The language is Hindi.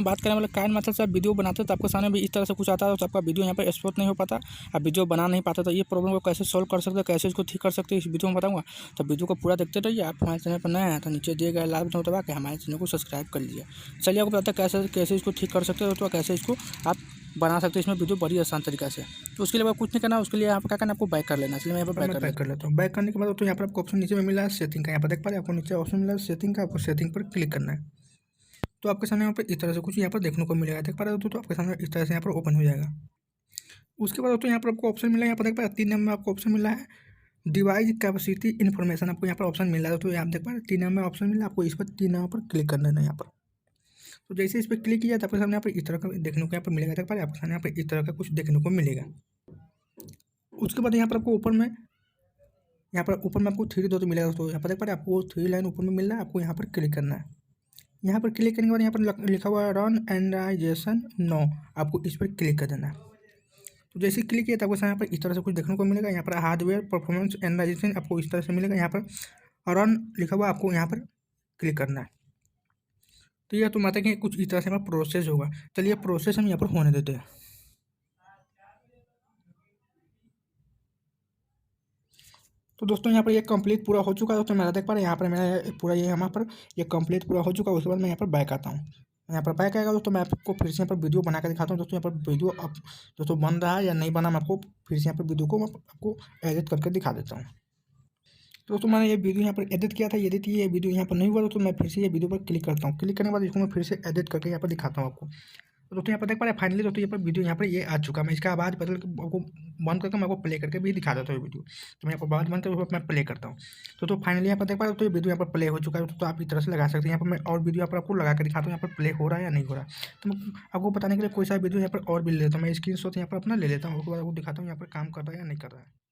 बात करें मतलब काइनमास्टर से आप वीडियो बनाते हो तो आपके सामने भी इस तरह से कुछ आता है तो आपका वीडियो यहाँ पर एक्सपोर्ट नहीं हो पाता, आप वीडियो बना नहीं पाते। तो ये प्रॉब्लम को कैसे सॉल्व कर सकते हो, कैसे इसको ठीक कर सकते हो, इस वीडियो में बताऊँगा। तो वीडियो को पूरा देखते रहिए। आप हमारे चैनल पर नए हैं तो नीचे दिए गए लाल बटन दबा के हमारे चैनल को सब्सक्राइब कर लीजिए। चलिए आपको बताते हैं कैसे कैसे इसको ठीक कर सकते हो, तो कैसे इसको आप बना सकते हो इसमें वीडियो बड़ी आसान तरीका से। तो उसके लिए कुछ नहीं करना, उसके लिए यहाँ पर क्या करना, आपको बैक कर लेना। इसलिए मैं यहाँ पर बैक कर लेता हूँ। बैक करने के बाद तो यहाँ पर आपको ऑप्शन नीचे में मिला है सेटिंग का, यहाँ पर देख पा रहे हैं आपको नीचे ऑप्शन मिला है सेटिंग का, आपको सेटिंग पर क्लिक करना है। तो आपके सामने यहाँ पर इस तरह से कुछ यहाँ पर देखने को मिलेगा, देख पा रहे हो तो आपके सामने इस तरह से यहाँ पर ओपन हो जाएगा। उसके बाद तो यहाँ पर आपको ऑप्शन मिला है, यहाँ पर देख पा रहे 3 नंबर में आपको ऑप्शन मिला है डिवाइस कैपेसिटी इन्फॉर्मेशन, आपको यहाँ पर ऑप्शन मिला है। तो यहाँ देख पा रहे 3 नंबर में ऑप्शन मिला है, आपको इस पर 3 नंबर पर क्लिक कर देना है यहाँ पर। तो जैसे इस पर क्लिक किया तो आपके सामने यहाँ पर इस तरह का देखने को यहाँ पर मिलेगा, देख पा रहे आपके सामने यहाँ पर इस तरह का कुछ देखने को मिलेगा। उसके बाद यहाँ पर आपको ऊपर में आपको 3 डॉट मिलेगा। तो यहाँ पर देख पा रहे आपको 3 लाइन ऊपर में मिल रहा है, आपको यहाँ पर क्लिक करना है। यहाँ पर क्लिक करने के बाद यहाँ पर लिखा हुआ है रन एंड्राइजेशन नो, आपको इस पर क्लिक कर देना है। तो जैसे क्लिक किया तो आपको यहाँ पर इस तरह से कुछ देखने को मिलेगा। यहाँ पर हार्डवेयर परफॉर्मेंस एंड्राइजेशन आपको इस तरह से मिलेगा, यहाँ पर रन लिखा हुआ आपको यहाँ पर क्लिक करना है। तो यह तो माता कि कुछ इस तरह से हमारा प्रोसेस होगा। चलिए प्रोसेस हम यहाँ पर होने देते हैं। तो दोस्तों यहाँ पर ये कंप्लीट पूरा हो चुका है। दोस्तों मेरा देख पा रहे हैं यहाँ पर मेरा पूरा ये यहाँ पर ये कंप्लीट पूरा हो चुका है। उसके बाद मैं यहाँ पर बैक आता हूँ। यहाँ पर बैक आएगा दोस्तों, मैं आपको फिर से यहाँ पर वीडियो बना कर दिखाता हूँ। दोस्तों यहाँ पर वीडियो अब दोस्तों बन रहा है या नहीं बना, मैं आपको फिर से यहाँ पर वीडियो को आपको एडिट करके दिखा देता हूँ। तो दोस्तों मैंने ये वीडियो यहाँ पर एडिट किया था, एडिट ये वीडियो यहाँ पर नहीं हुआ तो मैं फिर से ये वीडियो पर क्लिक करता हूँ। क्लिक करने के बाद इसको मैं फिर से एडिट करके यहाँ पर दिखाता हूँ आपको। तो दोस्तों यहाँ पर देख पा रहे हैं फाइनली दोस्तों यहाँ पर वीडियो यहाँ पर ये आ चुका है। मैं इसका आवाज़ बदल के आपको बंद करके मैं आपको प्ले करके भी दिखा देता हूँ वीडियो। तो मैं यहाँ पर आवाज़ बंद करके मैं प्ले करता हूँ। तो फाइनली यहाँ पर देख पा रहे हो तो ये वीडियो यहाँ पर प्ले हो चुका है। तो आप इस तरह से लगा सकते हैं। यहाँ पर मैं और वीडियो यहाँ पर आपको लगा कर दिखाता हूँ यहाँ पर प्ले हो रहा है या नहीं हो रहा है। तो मैं आपको बताने के लिए कोई सा वीडियो यहाँ पर और भी ले लेता हूँ। मैं स्क्रीनशॉट यहाँ पर अपना ले लेता हूँ, उसके बाद आपको दिखाता हूँ यहाँ पर काम कर रहा है या नहीं कर रहा है।